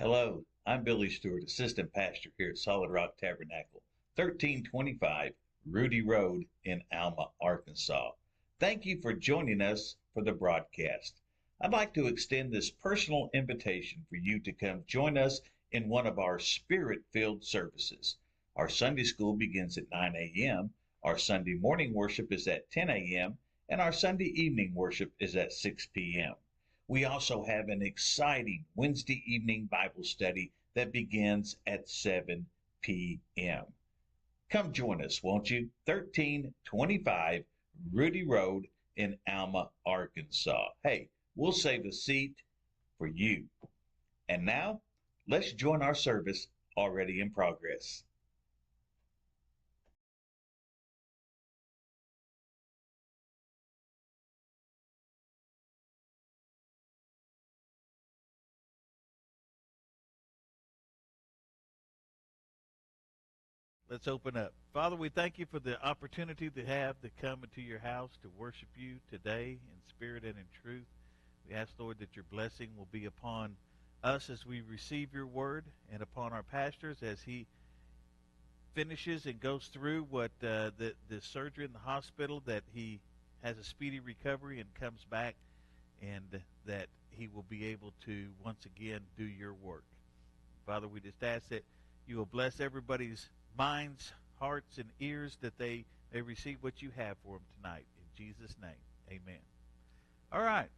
Hello, I'm Billy Stewart, Assistant Pastor here at Solid Rock Tabernacle, 1325 Rudy Road in Alma, Arkansas. Thank you for joining us for the broadcast. I'd like to extend this personal invitation for you to come join us in one of our spirit filled services. Our Sunday school begins at 9 a.m., our Sunday morning worship is at 10 a.m., and our Sunday evening worship is at 6 p.m. We also have an exciting Wednesday evening Bible study that begins at 7 p.m. Come join us, won't you? 1325 Rudy Road in Alma, Arkansas. Hey, we'll save a seat for you. And now, let's join our service already in progress. Let's open up. Father, we thank you for the opportunity to have to come into your house to worship you today in spirit and in truth. We ask, Lord, that your blessing will be upon us as we receive your word and upon our pastors as he finishes and goes through what the surgery in the hospital, that he has a speedy recovery and comes back, and that he will be able to once again do your work. Father, we just ask that you will bless everybody's minds, hearts, and ears, that they may receive what you have for them tonight. In Jesus' name, amen. All right.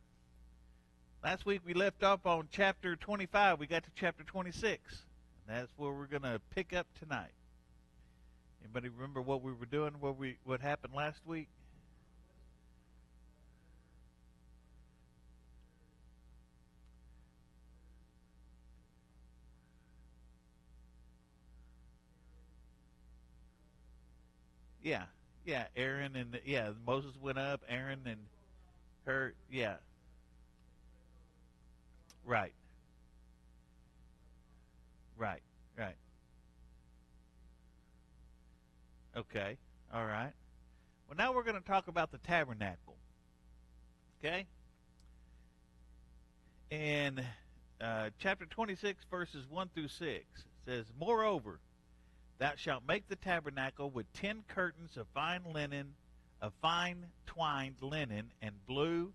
Last week we left off on chapter 25. We got to chapter 26, and that's where we're going to pick up tonight. Anybody remember what we were doing, what happened last week? Yeah, yeah. Aaron and Moses went up. Aaron and her. Yeah, right, right, right. Okay, all right. Well, now we're going to talk about the tabernacle. Okay, and chapter 26, verses 1 through 6 says, "Moreover, thou shalt make the tabernacle with 10 curtains of fine linen, of fine twined linen, and blue,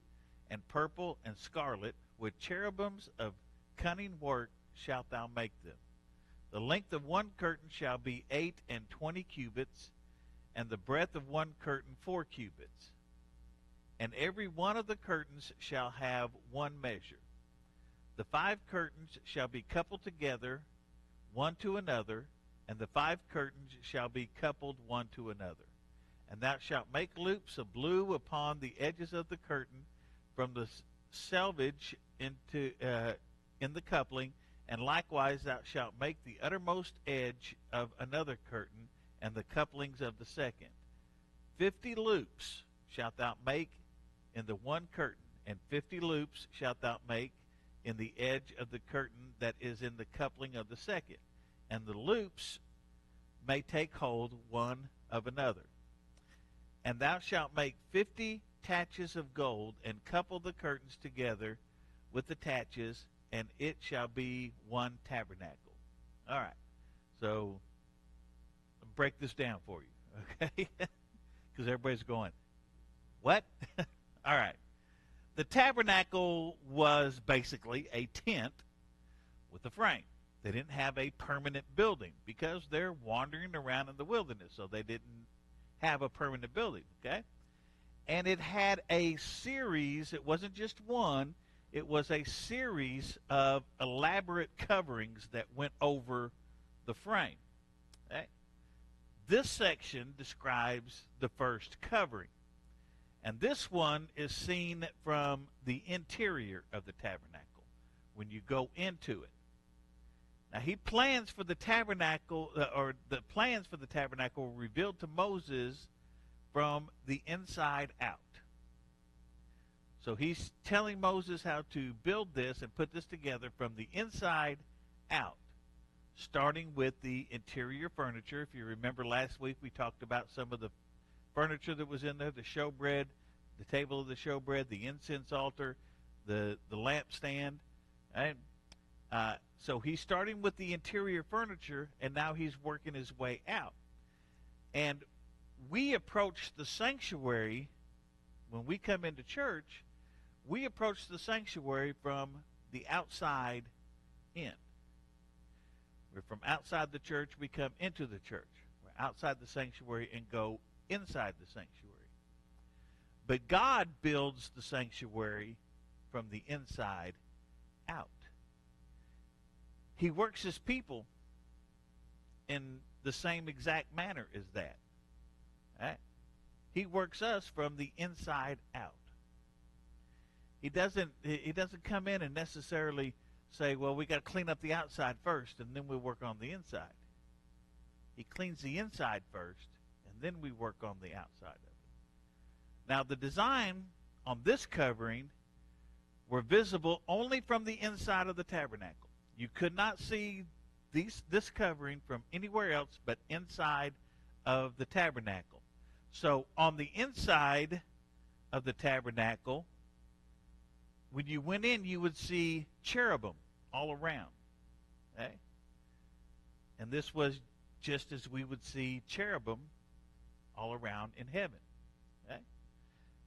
and purple, and scarlet, with cherubims of cunning work shalt thou make them. The length of one curtain shall be 28 cubits, and the breadth of one curtain 4 cubits. And every one of the curtains shall have one measure. The 5 curtains shall be coupled together, one to another, and the 5 curtains shall be coupled one to another. And thou shalt make loops of blue upon the edges of the curtain, from the selvage into in the coupling, and likewise thou shalt make the uttermost edge of another curtain, and the couplings of the second. 50 loops shalt thou make in the one curtain, and 50 loops shalt thou make in the edge of the curtain that is in the coupling of the second. And the loops may take hold one of another. And thou shalt make 50 taches of gold, and couple the curtains together with the taches, and it shall be one tabernacle." All right. So, I'll break this down for you, okay? Because everybody's going, what? All right. The tabernacle was basically a tent with a frame. They didn't have a permanent building because they're wandering around in the wilderness, so they didn't have a permanent building, okay? And it had a series, it wasn't just one, it was a series of elaborate coverings that went over the frame. Okay? This section describes the first covering. And this one is seen from the interior of the tabernacle when you go into it. Now, he plans for the tabernacle, or the plans for the tabernacle were revealed to Moses from the inside out. So he's telling Moses how to build this and put this together from the inside out, starting with the interior furniture. If you remember last week, we talked about some of the furniture that was in there, the showbread, the table of the showbread, the incense altar, the lampstand. Right? So he's starting with the interior furniture, and now he's working his way out. And we approach the sanctuary when we come into church. We approach the sanctuary from the outside in. We're from outside the church, we come into the church. We're outside the sanctuary and go inside the sanctuary. But God builds the sanctuary from the inside out. He works his people in the same exact manner as that. Right? He works us from the inside out. He doesn't come in and necessarily say, well, we got to clean up the outside first and then we'll work on the inside. He cleans the inside first and then we work on the outside of it. Now, the design on this covering were visible only from the inside of the tabernacle. You could not see this covering from anywhere else but inside of the tabernacle. So on the inside of the tabernacle, when you went in, you would see cherubim all around. Okay? And this was just as we would see cherubim all around in heaven. Okay?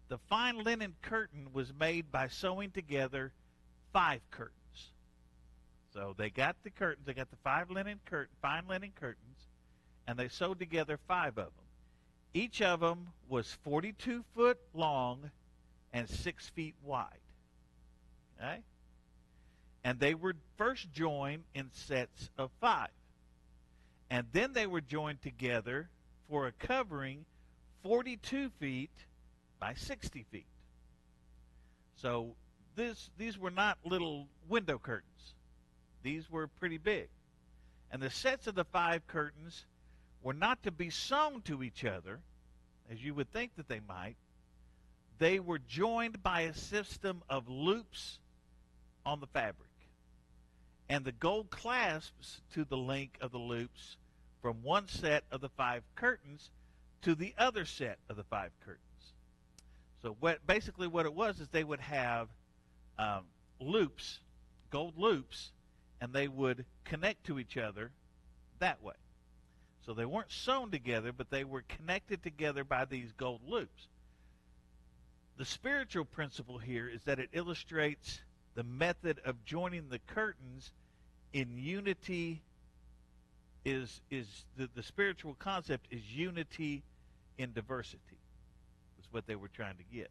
The fine linen curtain was made by sewing together 5 curtains. So they got the curtains, they got the fine linen curtains, and they sewed together 5 of them. Each of them was 42 foot long and 6 feet wide. Okay? And they were first joined in sets of 5. And then they were joined together for a covering 42 feet by 60 feet. So these were not little window curtains. These were pretty big. And the sets of the 5 curtains were not to be sewn to each other, as you would think that they might. They were joined by a system of loops on the fabric. And the gold clasps to the link of the loops from one set of the 5 curtains to the other set of the 5 curtains. So basically what it was is they would have loops, gold loops, and they would connect to each other that way. So they weren't sewn together, but they were connected together by these gold loops. The spiritual principle here is that it illustrates the method of joining the curtains in unity. The spiritual concept is unity in diversity. Is what they were trying to get.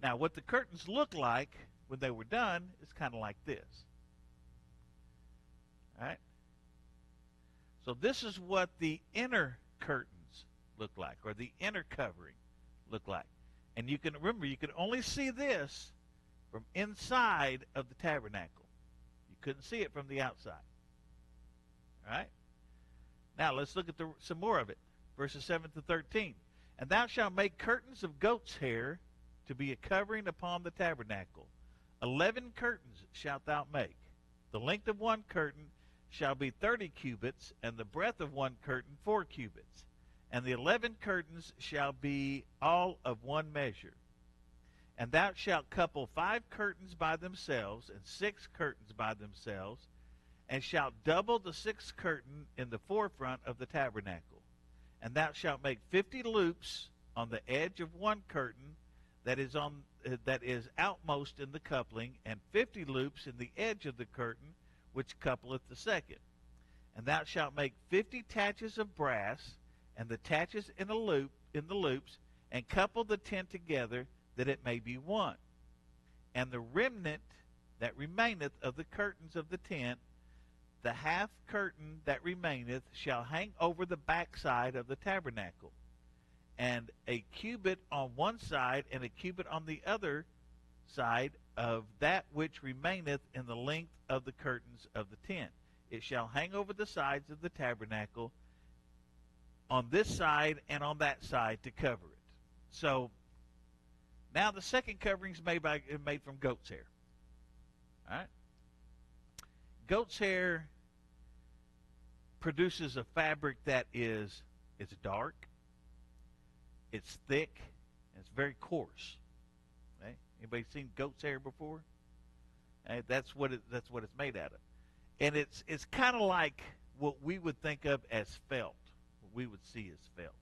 Now, what the curtains look like when they were done is kind of like this. All right? So this is what the inner curtains look like, or the inner covering look like. And you can remember, you could only see this from inside of the tabernacle. You couldn't see it from the outside. All right? Now let's look at some more of it. Verses 7 to 13. And thou shalt make curtains of goat's hair to be a covering upon the tabernacle. 11 curtains shalt thou make. The length of one curtain shall be 30 cubits, and the breadth of one curtain 4 cubits. And the 11 curtains shall be all of one measure. And thou shalt couple 5 curtains by themselves, and 6 curtains by themselves, and shalt double the 6th curtain in the forefront of the tabernacle. And thou shalt make 50 loops on the edge of one curtain that is outmost in the coupling, and 50 loops in the edge of the curtain which coupleth the second. And thou shalt make 50 taches of brass, and the taches in the loops, and couple the tent together, that it may be one. And the remnant that remaineth of the curtains of the tent, the half curtain that remaineth, shall hang over the backside of the tabernacle, and a cubit on one side, and a cubit on the other side of that which remaineth in the length of the curtains of the tent. It shall hang over the sides of the tabernacle on this side and on that side to cover it. So now the second covering is made from goat's hair. All right? Goat's hair produces a fabric that it's dark, it's thick, and it's very coarse. Okay? Anybody seen goat's hair before? That's what it's made out of. And it's kind of like what we would think of as felt, what we would see as felt,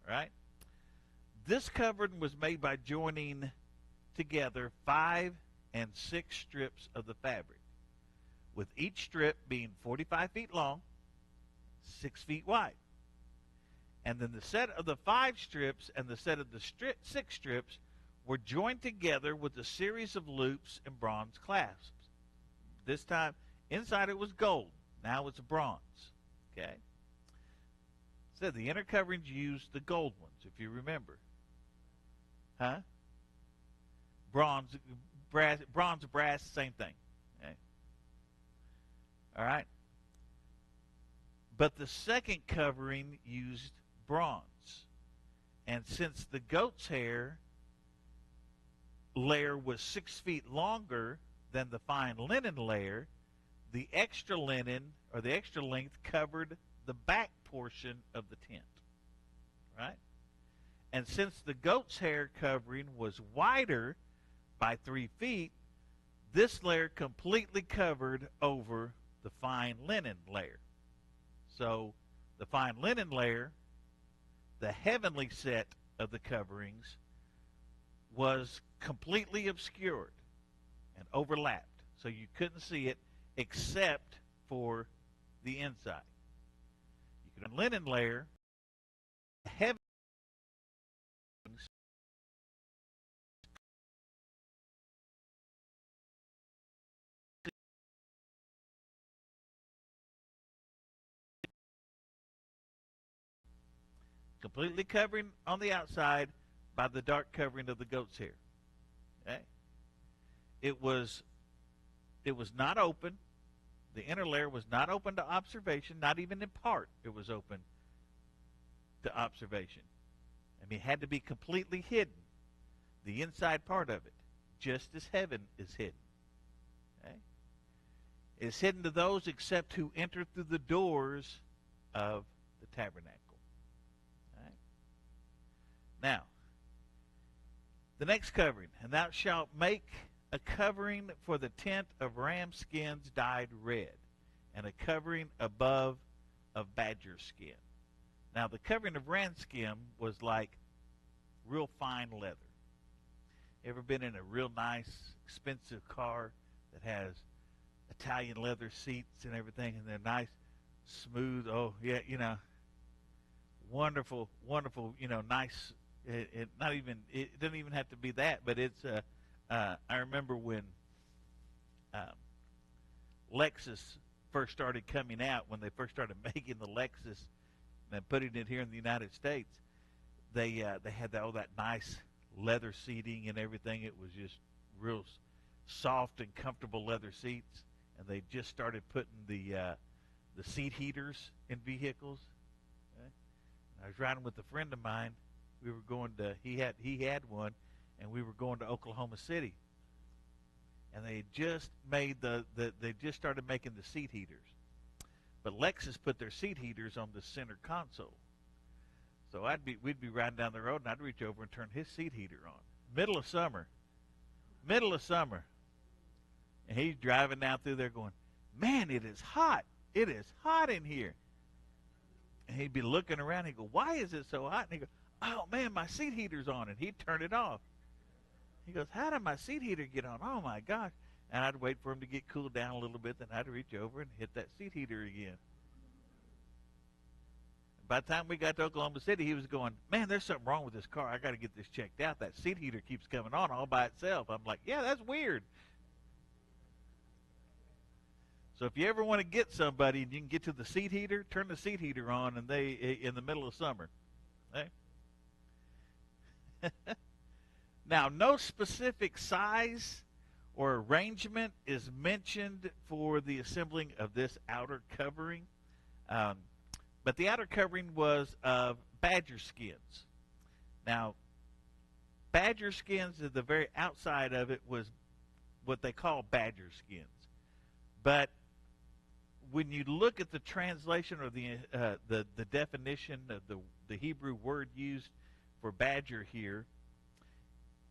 right? This covering was made by joining together 5 and 6 strips of the fabric, with each strip being 45 feet long, 6 feet wide. And then the set of the 5 strips and the set of the 6 strips were joined together with a series of loops and bronze clasps. This time, inside it was gold. Now it's bronze. Okay? So the inner coverings used the gold ones, if you remember. Huh? Bronze, brass, same thing. Okay? All right? But the second covering used bronze. And since the goat's hair layer was 6 feet longer than the fine linen layer, the extra linen or the extra length covered the back portion of the tent. Right? And since the goat's hair covering was wider by 3 feet, this layer completely covered over the fine linen layer. So the fine linen layer, the heavenly set of the coverings, was completely obscured and overlapped. So you couldn't see it except for the inside. You could linen layer, the heavenly completely covering on the outside by the dark covering of the goat's hair. Okay? It was not open. The inner layer was not open to observation, not even in part it was open to observation. I mean, it had to be completely hidden, the inside part of it, just as heaven is hidden. Okay? It is hidden to those except who enter through the doors of the tabernacle. Right? Now, the next covering, and thou shalt make a covering for the tent of ram skins dyed red, and a covering above of badger skin. Now, the covering of ram skin was like real fine leather. Ever been in a real nice, expensive car that has Italian leather seats and everything, and they're nice, smooth, oh, yeah, wonderful, wonderful, nice. It doesn't even have to be that, but it's I remember when Lexus first started coming out, when they first started making the Lexus and putting it here in the United States, they had all that nice leather seating and everything. It was just real soft and comfortable leather seats, and they just started putting the seat heaters in vehicles. Okay? I was riding with a friend of mine. We were going to he had one, and we were going to Oklahoma City, and they just made they just started making the seat heaters, but Lexus put their seat heaters on the center console. So we'd be riding down the road, and I'd reach over and turn his seat heater on. Middle of summer, and he's driving down through there going, "Man, it is hot. It is hot in here." And he'd be looking around. He'd go, "Why is it so hot?" And he'd go, "Oh man, my seat heater's on," and he'd turn it off. He goes, "How did my seat heater get on? Oh my gosh!" And I'd wait for him to get cooled down a little bit, then I'd reach over and hit that seat heater again. By the time we got to Oklahoma City, he was going, "Man, there's something wrong with this car. I got to get this checked out. That seat heater keeps coming on all by itself." I'm like, "Yeah, that's weird." So if you ever want to get somebody and you can get to the seat heater, turn the seat heater on, and they in the middle of summer. Okay? Now, no specific size or arrangement is mentioned for the assembling of this outer covering, but the outer covering was of badger skins. Now, badger skins at the very outside of it was what they call badger skins, but when you look at the translation or the definition of the Hebrew word used for badger here,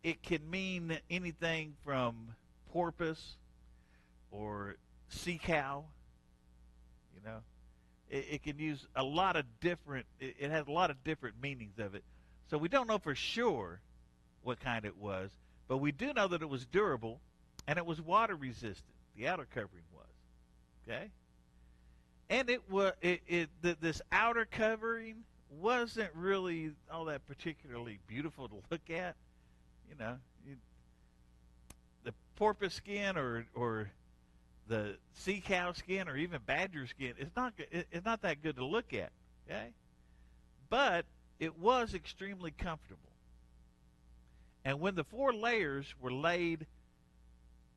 it can mean anything from porpoise or sea cow. You know, it can use a lot of different. It has a lot of different meanings of it. So we don't know for sure what kind it was, but we do know that it was durable and it was water resistant. The outer covering was. Okay, and this outer covering wasn't really all that particularly beautiful to look at. You know, the porpoise skin or the sea cow skin or even badger skin, it's not that good to look at. Okay, but it was extremely comfortable. And when the 4 layers were laid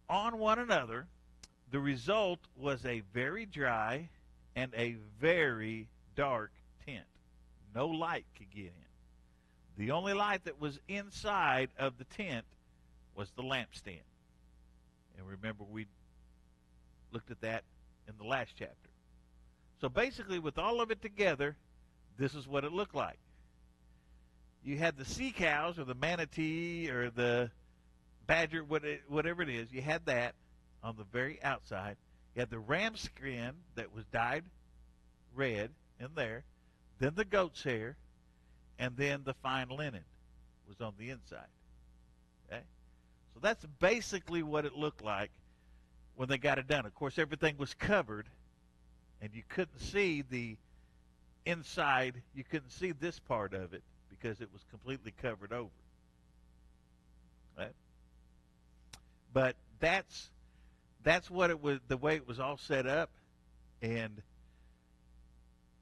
on one another, the result was a very dry and a very dark tent. No light could get in. The only light that was inside of the tent was the lampstand. And remember, we looked at that in the last chapter. So basically, with all of it together, this is what it looked like. You had the sea cows or the manatee or the badger, whatever it is, you had that on the very outside. You had the ram skin that was dyed red in there, then the goat's hair, and then the fine linen was on the inside. Okay? So that's basically what it looked like when they got it done. Of course, everything was covered, and you couldn't see the inside. You couldn't see this part of it because it was completely covered over. Right? But that's what it was, the way it was all set up, and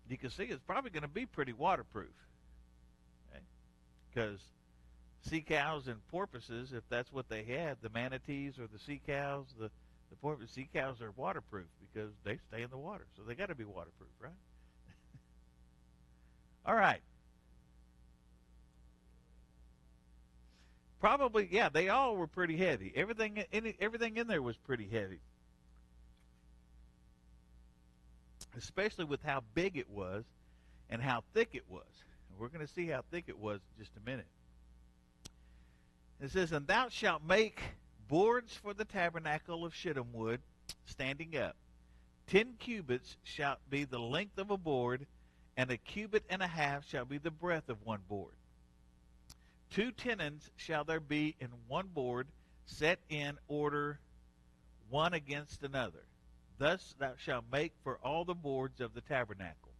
you can see it's probably going to be pretty waterproof. Okay? Because sea cows and porpoises, if that's what they had, the manatees or the sea cows, the porpoise, sea cows are waterproof because they stay in the water, so they got to be waterproof, right? All right. Probably, yeah, they all were pretty heavy. Everything in there was pretty heavy. Especially with how big it was and how thick it was. And we're going to see how thick it was in just a minute. It says, "And thou shalt make boards for the tabernacle of shittim wood, standing up. 10 cubits shall be the length of a board, and 1.5 cubits shall be the breadth of one board. 2 tenons shall there be in one board, set in order one against another. Thus thou shalt make for all the boards of the tabernacle.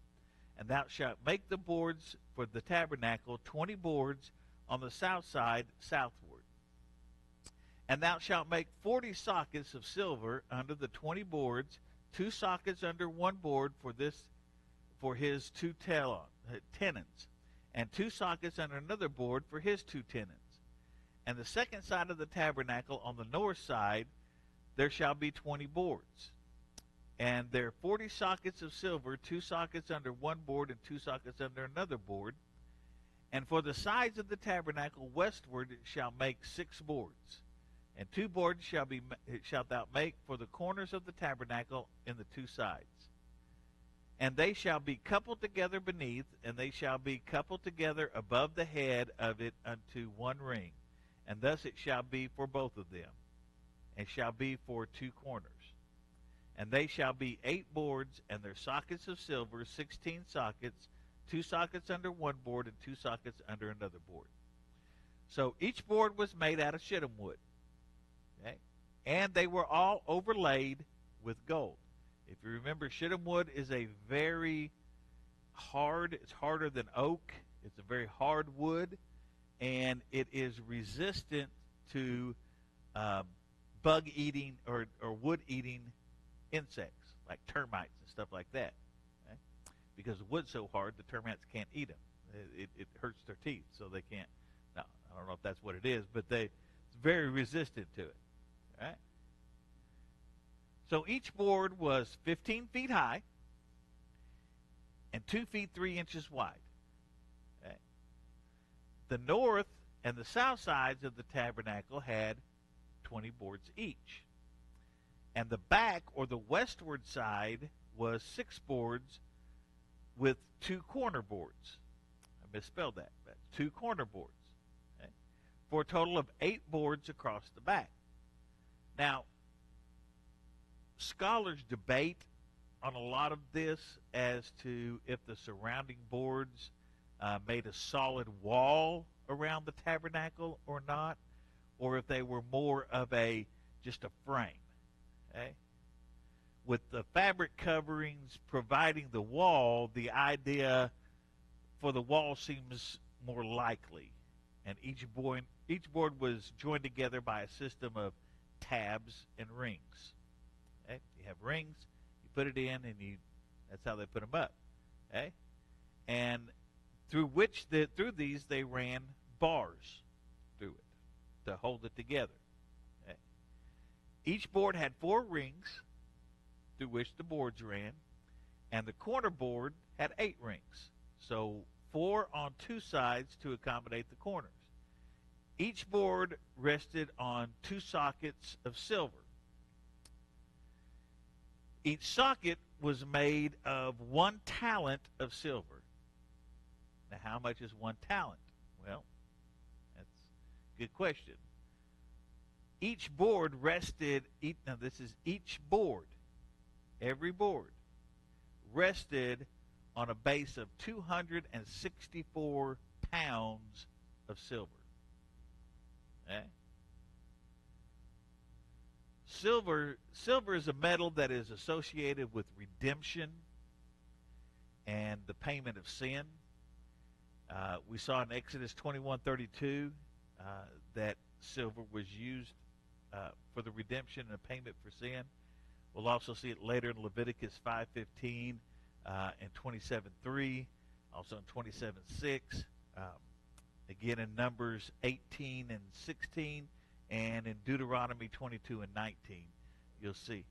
And thou shalt make the boards for the tabernacle 20 boards on the south side southward. And thou shalt make 40 sockets of silver under the 20 boards, 2 sockets under one board for his 2 tenons, and 2 sockets under another board for his 2 tenons. And the second side of the tabernacle on the north side, there shall be 20 boards. And there are 40 sockets of silver, 2 sockets under one board and 2 sockets under another board. And for the sides of the tabernacle westward shall make 6 boards. And 2 boards shalt thou make for the corners of the tabernacle in the 2 sides. And they shall be coupled together beneath, and they shall be coupled together above the head of it unto one ring. And thus it shall be for both of them, and shall be for 2 corners. And they shall be 8 boards, and their sockets of silver, 16 sockets, 2 sockets under one board, and 2 sockets under another board. So each board was made out of shittim wood. Okay? And they were all overlaid with gold. If you remember, shittim wood is a very hard, it's harder than oak. It's a very hard wood, and it is resistant to bug-eating or wood-eating insects, like termites and stuff like that. Okay? Because the wood's so hard, the termites can't eat them. It hurts their teeth, so they can't. Now, I don't know if that's what it is, but it's very resistant to it. All right? So each board was 15 feet high and 2 feet 3 inches wide. Okay? The north and the south sides of the tabernacle had 20 boards each. And the back or the westward side was 6 boards with 2 corner boards. I misspelled that. That's 2 corner boards. Okay? For a total of 8 boards across the back. Now, scholars debate on a lot of this as to if the surrounding boards made a solid wall around the tabernacle or not, or if they were more of a just a frame. Okay? With the fabric coverings providing the wall, the idea for the wall seems more likely. And each board was joined together by a system of tabs and rings. Okay? You have rings, you put it in, and that's how they put them up. Okay? And through these they ran bars through it to hold it together. Okay? Each board had 4 rings through which the boards ran, and the corner board had 8 rings. So 4 on 2 sides to accommodate the corners. Each board rested on 2 sockets of silver. Each socket was made of 1 talent of silver. Now, how much is 1 talent? Well, that's a good question. Each board rested, now this is each board, every board, rested on a base of 264 pounds of silver. Okay? Silver is a metal that is associated with redemption and the payment of sin. We saw in Exodus 21:32 that silver was used for the redemption and payment for sin. We'll also see it later in Leviticus 5:15 and 27:3, also in 27:6, again in Numbers 18 and 16, and in Deuteronomy 22 and 19. You'll see.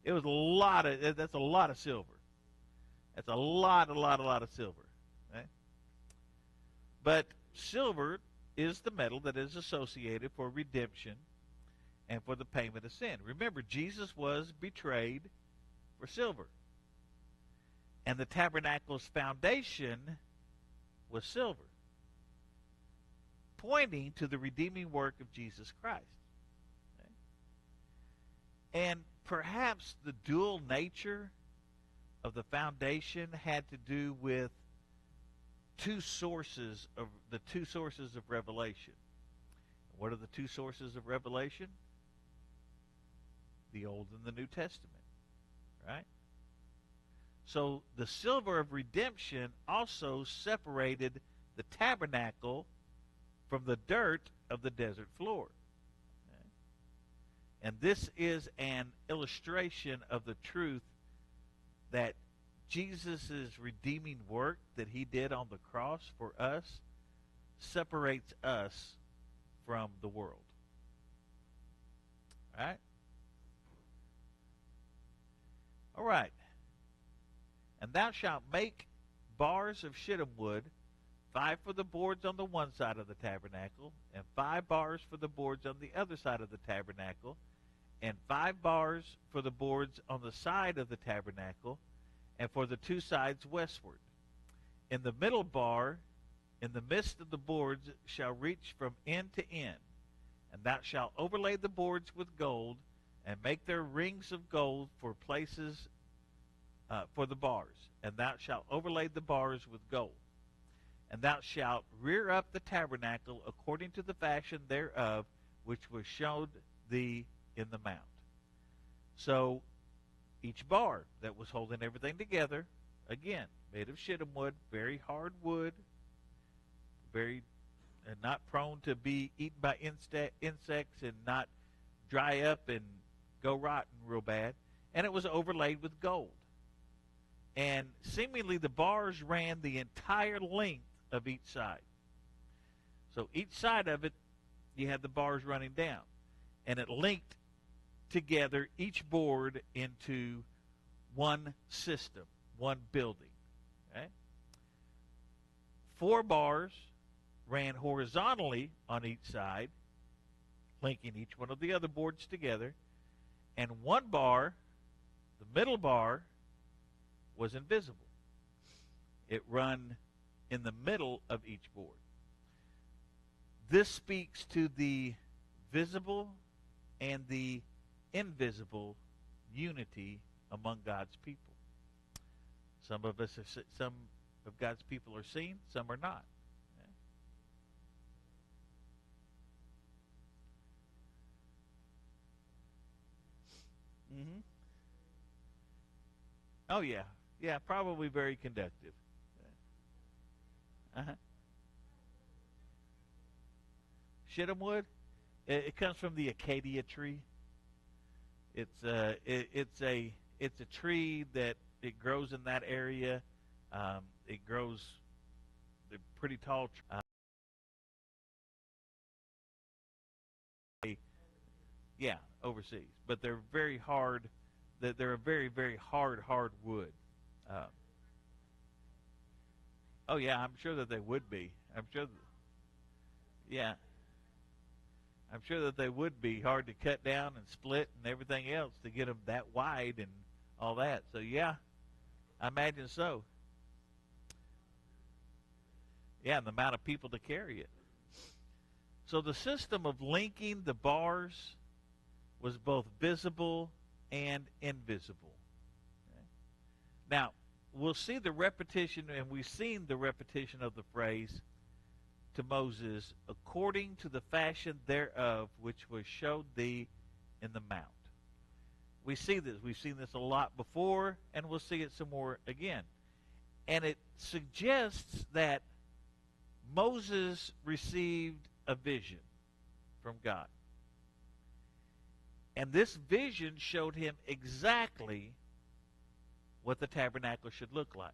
It was that's a lot of silver. That's a lot of silver. Okay? But silver is the metal that is associated for redemption and for the payment of sin. Remember, Jesus was betrayed for silver. And the tabernacle's foundation was silver, pointing to the redeeming work of Jesus Christ. Okay? And perhaps the dual nature of the foundation had to do with the two sources of revelation. What are the 2 sources of revelation? The Old and the New Testament, right? So the silver of redemption also separated the tabernacle from the dirt of the desert floor. Okay? And this is an illustration of the truth that Jesus' redeeming work that he did on the cross for us separates us from the world. All right? All right. And thou shalt make bars of shittim wood, 5 for the boards on the one side of the tabernacle, and 5 bars for the boards on the other side of the tabernacle, and 5 bars for the boards on the side of the tabernacle, and for the 2 sides westward. In the middle bar, in the midst of the boards, shall reach from end to end, and thou shalt overlay the boards with gold, and make their rings of gold for places for the bars, and thou shalt overlay the bars with gold. And thou shalt rear up the tabernacle according to the fashion thereof, which was showed thee in the mount. So each bar that was holding everything together, again, made of shittim wood, very hard wood, very not prone to be eaten by insects and not dry up and go rotten real bad, and it was overlaid with gold. And seemingly the bars ran the entire length of each side. So each side of it, you had the bars running down. And it linked together each board into one system, one building. Okay? 4 bars ran horizontally on each side, linking each one of the other boards together. And 1 bar, the middle bar, was invisible. It run in the middle of each board. This speaks to the visible and the invisible unity among God's people. Some of us, some of God's people are seen, some are not. Mm-hmm. Oh yeah, yeah, probably very conductive. Uh-huh. Shittim wood. It comes from the acacia tree. It's a tree that it grows in that area. It grows they're pretty tall. Yeah, overseas, but they're very hard. They're a very very hard wood. Uh, oh yeah, I'm sure that they would be. Yeah, I'm sure that they would be hard to cut down and split and everything else to get them that wide and all that. So yeah, I imagine so. Yeah, and the amount of people to carry it. So the system of linking the bars was both visible and invisible. Okay? Now, we'll see the repetition, and we've seen the repetition of the phrase to Moses, according to the fashion thereof which was showed thee in the mount. We see this. We've seen this a lot before, and we'll see it some more again. And it suggests that Moses received a vision from God. And this vision showed him exactly what the tabernacle should look like.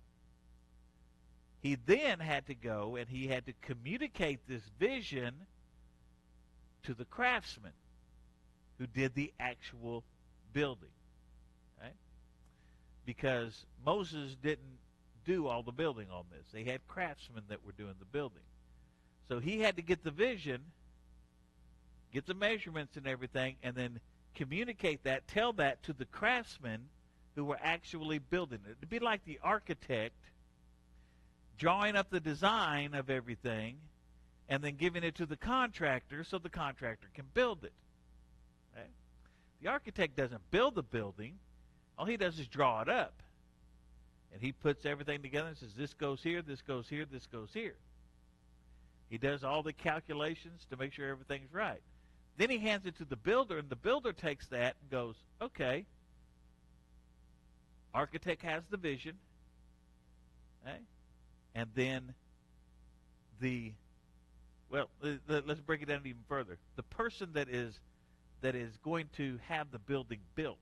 He then had to go and he had to communicate this vision to the craftsmen who did the actual building. Right? Because Moses didn't do all the building on this. They had craftsmen that were doing the building. So he had to get the vision, get the measurements and everything, and then communicate that, tell that to the craftsmen who were actually building it. It'd be like the architect drawing up the design of everything and then giving it to the contractor so the contractor can build it. Okay? The architect doesn't build the building. All he does is draw it up. And he puts everything together and says, this goes here, this goes here, this goes here. He does all the calculations to make sure everything's right. Then he hands it to the builder, and the builder takes that and goes, okay, architect has the vision, okay? And then let's break it down even further. The person that is going to have the building built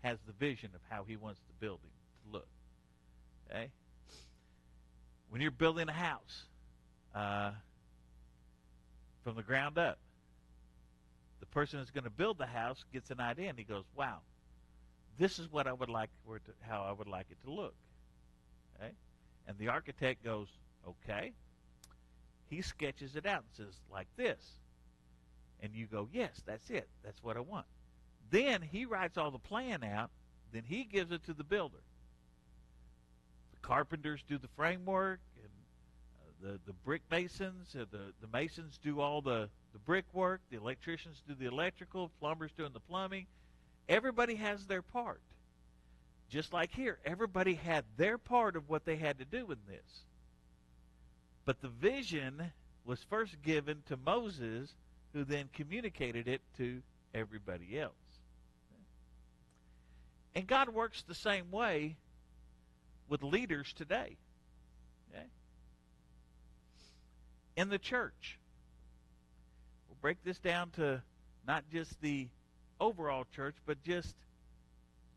has the vision of how he wants the building to look, okay? When you're building a house from the ground up, the person that's going to build the house gets an idea and he goes, wow, this is what I would like how I would like it to look. Okay? And the architect goes, okay. He sketches it out and says, like this. And you go, yes, that's it. That's what I want. Then he writes all the plan out. Then he gives it to the builder. The carpenters do the framework, and the brick masons, the masons do all the brickwork, the electricians do the electrical, plumbers doing the plumbing. Everybody has their part. Just like here, everybody had their part of what they had to do in this. But the vision was first given to Moses, who then communicated it to everybody else. And God works the same way with leaders today. Okay? In the church, we'll break this down to not just the overall church, but just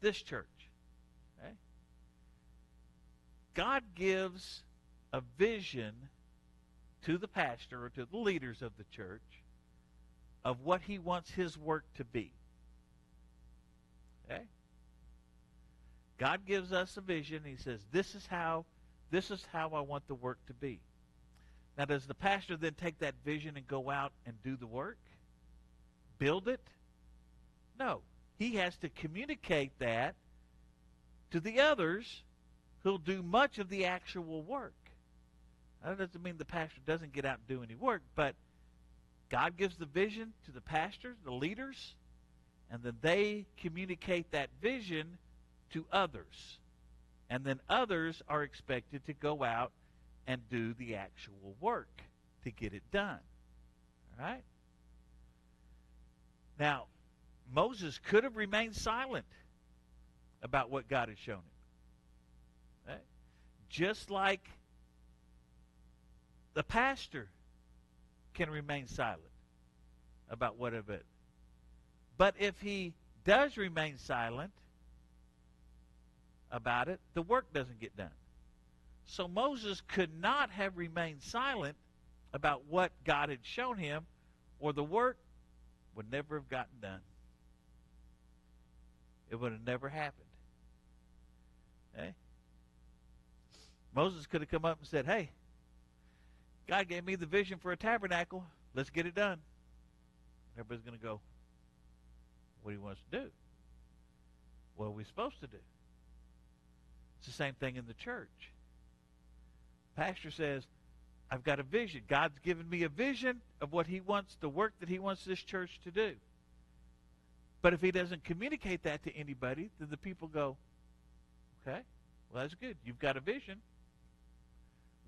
this church. Okay? God gives a vision to the pastor or to the leaders of the church of what he wants his work to be. Okay? God gives us a vision. He says, this is how I want the work to be. Now, does the pastor then take that vision and go out and do the work? Build it? No. He has to communicate that to the others who'll do much of the actual work. That doesn't mean the pastor doesn't get out and do any work, but God gives the vision to the pastors, the leaders, and then they communicate that vision to others. And then others are expected to go out and do the actual work to get it done. All right? Now, Moses could have remained silent about what God had shown him. Right? Just like the pastor can remain silent about what of it. But if he does remain silent about it, the work doesn't get done. So Moses could not have remained silent about what God had shown him, or the work would never have gotten done. It would have never happened. Okay? Moses could have come up and said, hey, God gave me the vision for a tabernacle. Let's get it done. Everybody's going to go, what do you want us to do? What are we supposed to do? It's the same thing in the church. Pastor says, I've got a vision. God's given me a vision of what he wants, the work that he wants this church to do. But if he doesn't communicate that to anybody, then the people go, okay, well, that's good. You've got a vision.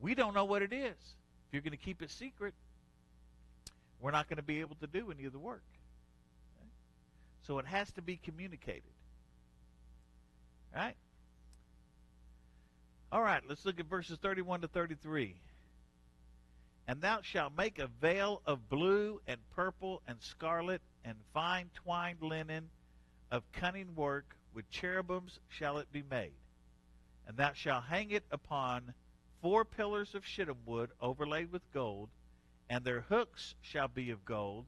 We don't know what it is. If you're going to keep it secret, we're not going to be able to do any of the work. Okay? So it has to be communicated. All right? All right, let's look at verses 31 to 33. And thou shalt make a veil of blue and purple and scarlet and fine twined linen of cunning work, with cherubims shall it be made. And thou shalt hang it upon 4 pillars of shittim wood overlaid with gold, and their hooks shall be of gold,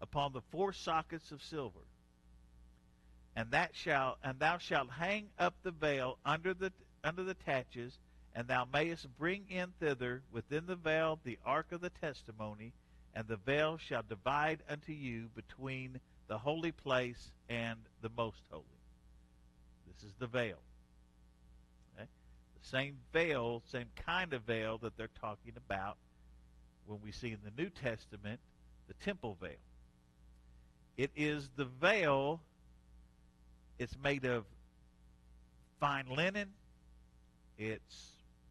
upon the 4 sockets of silver. And thou shalt hang up the veil under the taches, and thou mayest bring in thither within the veil the ark of the testimony, and the veil shall divide unto you between the holy place and the most holy. This is the veil. Okay? The same veil, same kind of veil that they're talking about when we see in the New Testament, the temple veil. It is the veil, it's made of fine linen. It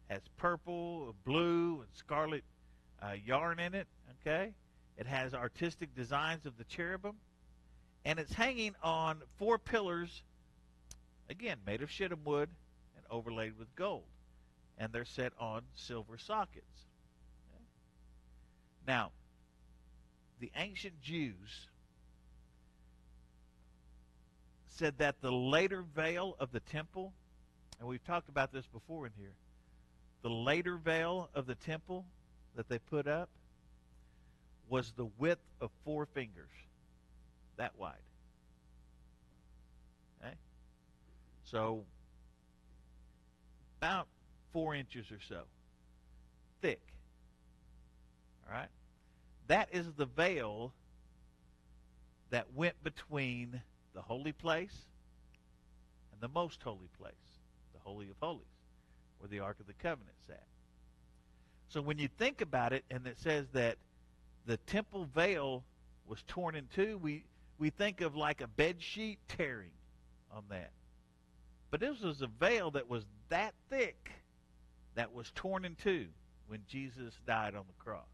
has purple, blue, and scarlet yarn in it, okay? It has artistic designs of the cherubim. And it's hanging on 4 pillars, again, made of shittim wood and overlaid with gold. And they're set on silver sockets. Okay? Now, the ancient Jews said that the later veil of the temple, and we've talked about this before in here, the later veil of the temple that they put up was the width of 4 fingers, that wide. Okay? So, about 4 inches or so thick. All right? That is the veil that went between the holy place and the most holy place, the Holy of Holies, where the Ark of the Covenant's at. So when you think about it, and it says that the temple veil was torn in two, we think of like a bed sheet tearing on that. But this was a veil that was that thick that was torn in two when Jesus died on the cross.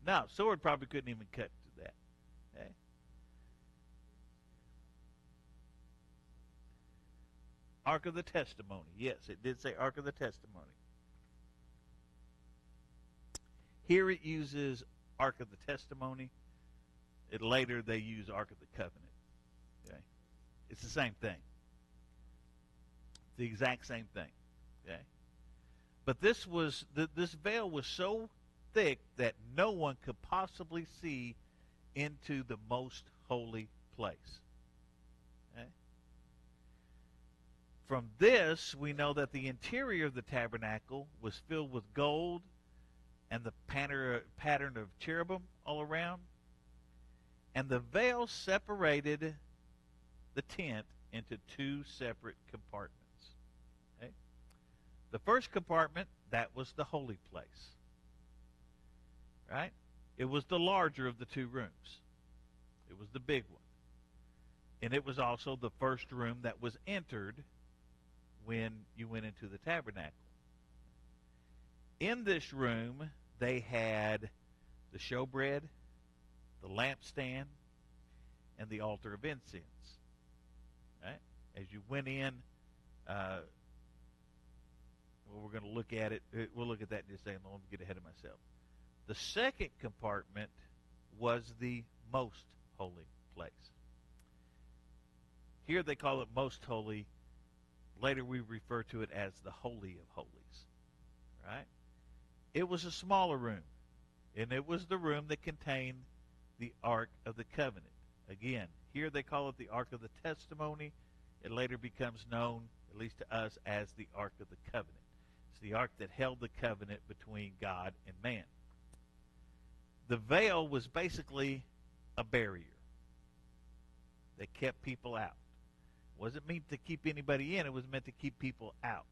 Now, sword probably couldn't even cut to that. Okay? Ark of the Testimony. Yes, it did say Ark of the Testimony. Here it uses Ark of the Testimony. Later they use Ark of the Covenant. Okay? It's the same thing. The exact same thing. Okay? But this veil was so thick that no one could possibly see into the most holy place. Okay? From this, we know that the interior of the tabernacle was filled with gold and the pattern of cherubim all around. And the veil separated the tent into 2 separate compartments. Okay? The first compartment, that was the holy place. Right? It was the larger of the 2 rooms. It was the big one. And it was also the first room that was entered when you went into the tabernacle. In this room, they had the showbread, the lampstand, and the altar of incense. Right? As you went in, we're going to look at it. We'll look at that in just a second. Let me get ahead of myself. The second compartment was the most holy place. Here they call it most holy. Later we refer to it as the Holy of Holies. Right? It was a smaller room, and it was the room that contained the Ark of the Covenant. Again, here they call it the Ark of the Testimony. It later becomes known, at least to us, as the Ark of the Covenant. It's the ark that held the covenant between God and man. The veil was basically a barrier that kept people out. It wasn't meant to keep anybody in. It was meant to keep people out.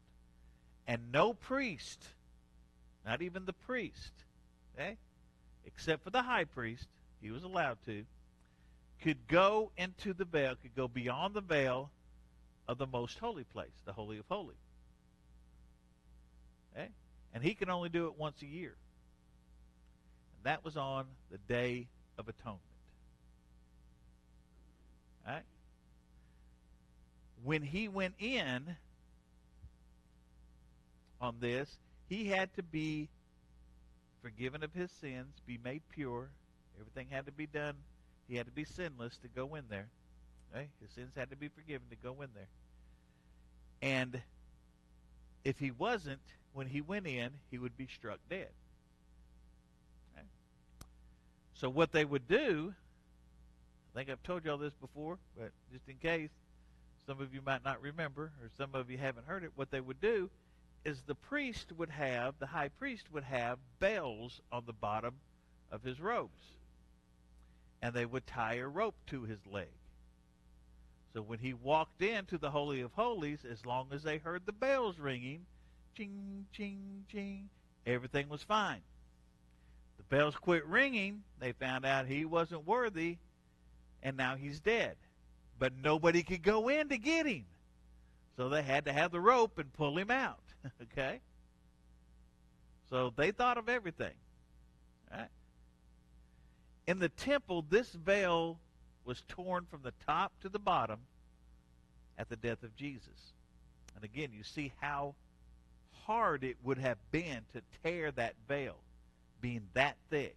And no priest, not even the priest, okay, except for the high priest, he was allowed to, could go into the veil, could go beyond the veil of the most holy place, the Holy of Holies. Okay? And he can only do it once a year. And that was on the Day of Atonement. All right? When he went in on this, he had to be forgiven of his sins, be made pure. Everything had to be done. He had to be sinless to go in there. Okay? His sins had to be forgiven to go in there. And if he wasn't, when he went in, he would be struck dead. Okay? So what they would do, I think I've told you all this before, but just in case some of you might not remember, or some of you haven't heard it, what they would do is the high priest would have bells on the bottom of his robes. And they would tie a rope to his leg. So when he walked into the Holy of Holies, as long as they heard the bells ringing, ching, ching, ching, everything was fine. The bells quit ringing, they found out he wasn't worthy, and now he's dead. But nobody could go in to get him. So they had to have the rope and pull him out. Okay? So they thought of everything. All right? In the temple, this veil was torn from the top to the bottom at the death of Jesus. And again, you see how hard it would have been to tear that veil, being that thick.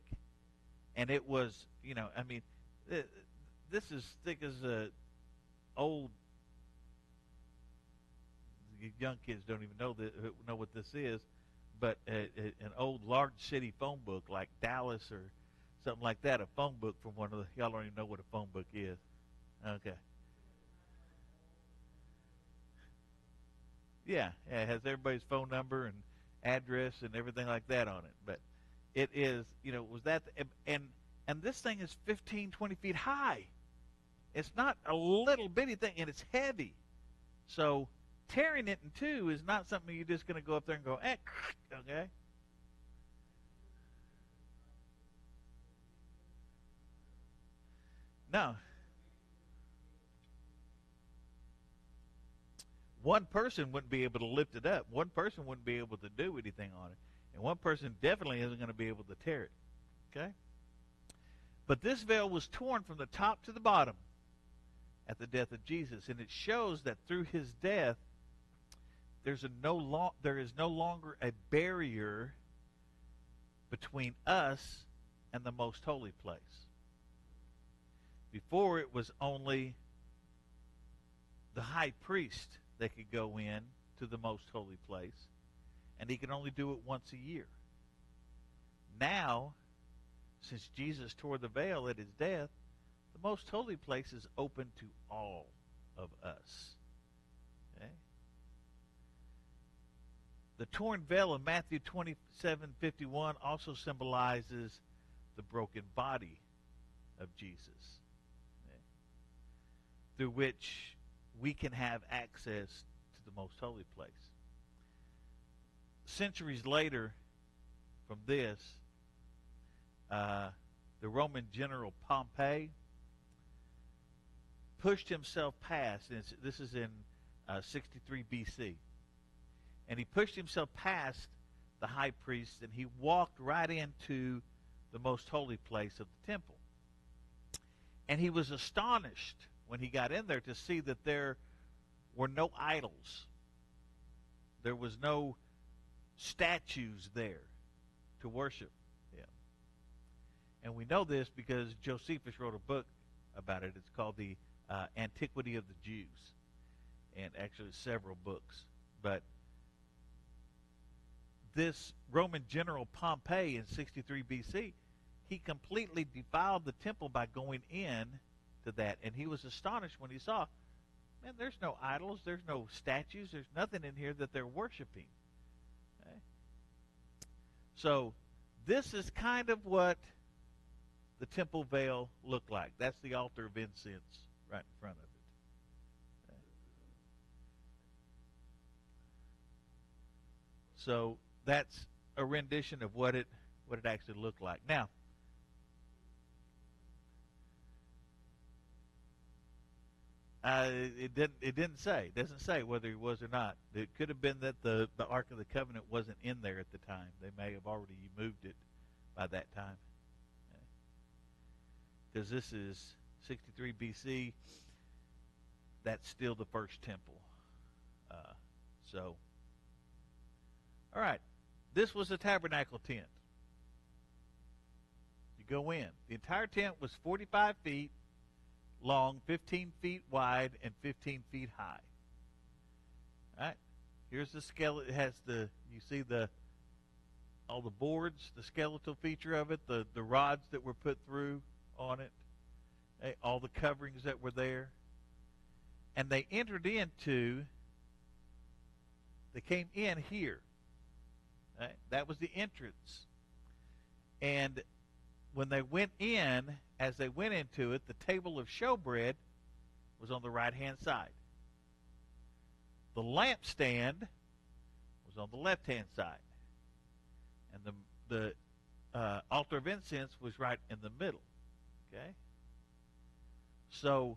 And it was, this is thick as a old, young kids don't even know what this is, but an old large city phone book like Dallas or something like that, a phone book from one of the, y'all don't even know what a phone book is. Okay. Yeah, it has everybody's phone number and address and everything like that on it. But it is, was that, and this thing is 15, 20 feet high. It's not a little bitty thing, and it's heavy. So tearing it in two is not something you're just going to go up there and go, okay? No. One person wouldn't be able to lift it up. One person wouldn't be able to do anything on it. And one person definitely isn't going to be able to tear it. Okay? But this veil was torn from the top to the bottom at the death of Jesus. And it shows that through his death, there is no longer a barrier between us and the most holy place. Before, it was only the high priest that could go in to the most holy place, and he could only do it once a year. Now, since Jesus tore the veil at his death, the most holy place is open to all of us. Okay? The torn veil of Matthew 27:51 also symbolizes the broken body of Jesus, okay, through which we can have access to the most holy place. Centuries later from this, the Roman general Pompey, pushed himself past, and this is in 63 BC, and he pushed himself past the high priest, and he walked right into the most holy place of the temple. And he was astonished when he got in there to see that there were no idols. There was no statues there to worship him. And we know this because Josephus wrote a book about it. It's called the Antiquity of the Jews, and actually several books. But this Roman general Pompey in 63 BC, he completely defiled the temple by going in to that, and he was astonished when he saw, man, there's no idols, there's no statues, there's nothing in here that they're worshiping. Okay? So this is kind of what the temple veil looked like. That's the altar of incense right in front of it. Okay? So that's a rendition of what it actually looked like. Now, it didn't say. It doesn't say whether he was or not. It could have been that the Ark of the Covenant wasn't in there at the time. They may have already moved it by that time. Because this is 63 BC. That's still the first temple. All right. This was a tabernacle tent. You go in. The entire tent was 45 feet long, 15 feet wide, and 15 feet high. All right. Here's the skeleton. It has you see all the boards, the skeletal feature of it, the rods that were put through on it, okay, all the coverings that were there. And they came in here. Right? That was the entrance. And when they went in, as they went into it, the table of showbread was on the right-hand side. The lampstand was on the left-hand side. And the altar of incense was right in the middle. Okay? So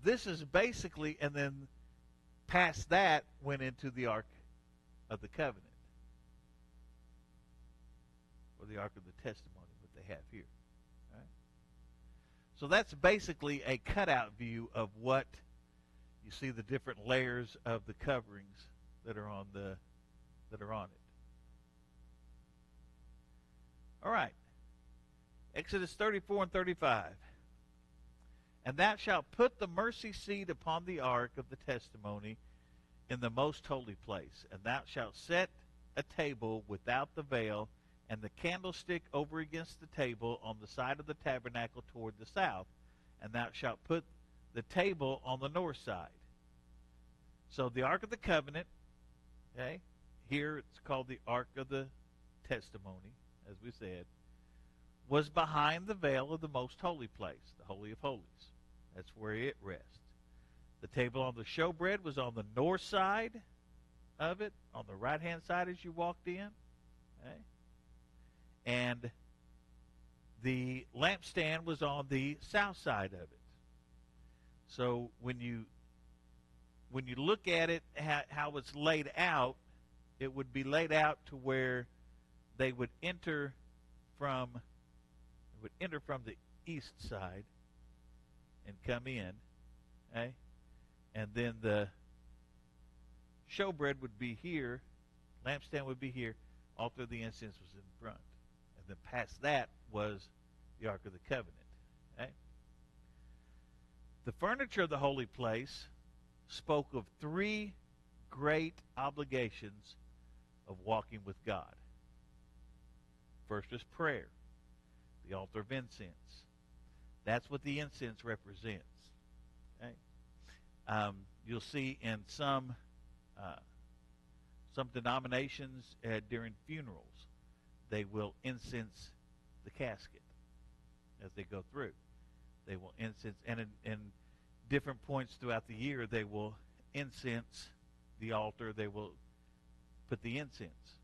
this is basically, and then past that went into the Ark of the Covenant. Or the Ark of the Testimony, what they have here. Right? So that's basically a cutout view of what you see, the different layers of the coverings that are on it. All right. Exodus 34 and 35. And thou shalt put the mercy seat upon the ark of the testimony in the most holy place, and thou shalt set a table without the veil, and the candlestick over against the table on the side of the tabernacle toward the south, and thou shalt put the table on the north side. So the Ark of the Covenant, okay, here it's called the Ark of the Testimony, as we said, was behind the veil of the most holy place, the Holy of Holies. That's where it rests. The table on the showbread was on the north side of it, on the right-hand side as you walked in. Okay? And the lampstand was on the south side of it. So when you look at it, how it's laid out, it would be laid out to where they would enter from the east side and come in, okay? And then the showbread would be here, lampstand would be here, altar of the incense was in front. And then past that was the Ark of the Covenant. Okay? The furniture of the holy place spoke of three great obligations of walking with God. First is prayer, the altar of incense. That's what the incense represents. Okay? You'll see in some denominations during funerals, they will incense the casket as they go through. They will incense, and in different points throughout the year, they will incense the altar. They will put the incense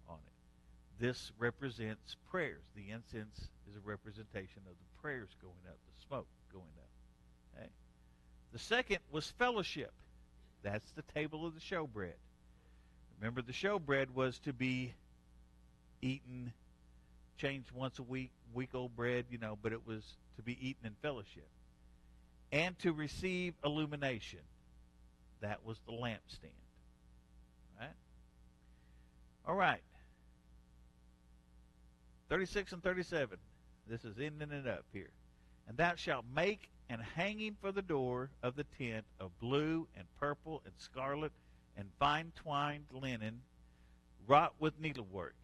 on it. This represents prayers. The incense is a representation of the prayers going up, the smoke going up. Okay? The second was fellowship. That's the table of the showbread. Remember, the showbread was to be eaten, changed once a week-old bread, but it was to be eaten in fellowship. And to receive illumination. That was the lampstand. Right? All right. 36 and 37. This is ending it up here. And thou shalt make an hanging for the door of the tent of blue and purple and scarlet and fine twined linen, wrought with needlework.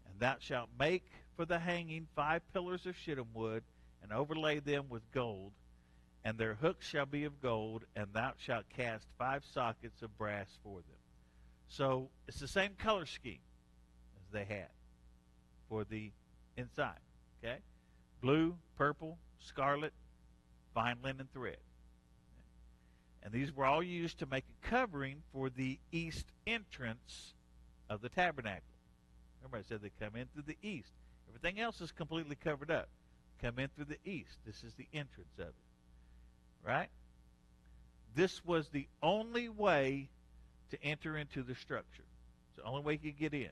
And thou shalt make for the hanging 5 pillars of shittim wood, and overlay them with gold. And their hooks shall be of gold, and thou shalt cast 5 sockets of brass for them. So it's the same color scheme as they had for the inside. Okay? Blue, purple, scarlet, fine linen thread. And these were all used to make a covering for the east entrance of the tabernacle. Remember, I said they come in through the east. Everything else is completely covered up. Come in through the east. This is the entrance of it. Right? This was the only way to enter into the structure. It's the only way you could get in.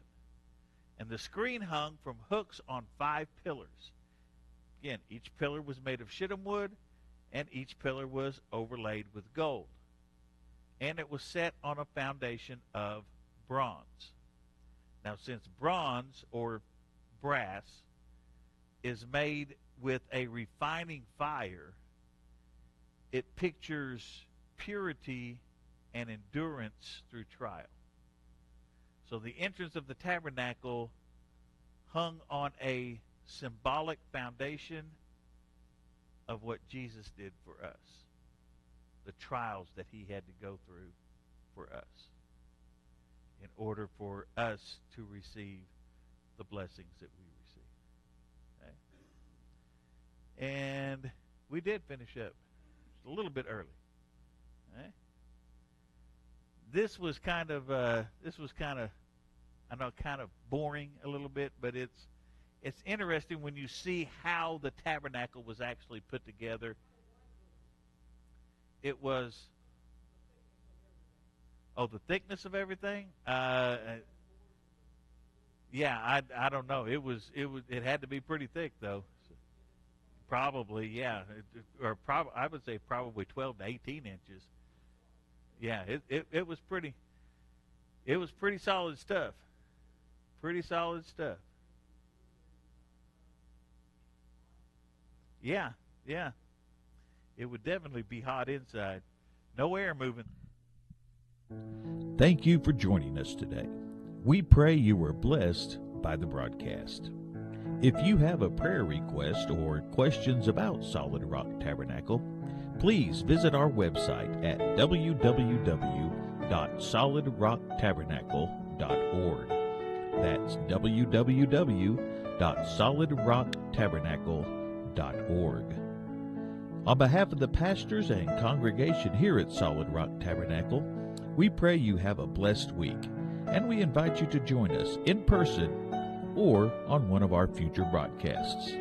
And the screen hung from hooks on 5 pillars. Again, each pillar was made of shittim wood, and each pillar was overlaid with gold. And it was set on a foundation of bronze. Now, since bronze, or brass, is made with a refining fire, it pictures purity and endurance through trial. So the entrance of the tabernacle hung on a symbolic foundation of what Jesus did for us, the trials that he had to go through for us in order for us to receive the blessings that we receive. Okay? And we did finish up a little bit early. Okay? This was kind of I know, kind of boring a little bit, but it's interesting when you see how the tabernacle was actually put together. It was, the thickness of everything. Yeah, I don't know. It had to be pretty thick though. Probably, yeah, I would say probably 12 to 18 inches. Yeah, it was pretty. It was pretty solid stuff. Pretty solid stuff. Yeah. It would definitely be hot inside. No air moving. Thank you for joining us today. We pray you were blessed by the broadcast. If you have a prayer request or questions about Solid Rock Tabernacle, please visit our website at www.solidrocktabernacle.org. That's www.solidrocktabernacle.org. On behalf of the pastors and congregation here at Solid Rock Tabernacle, we pray you have a blessed week, and we invite you to join us in person or on one of our future broadcasts.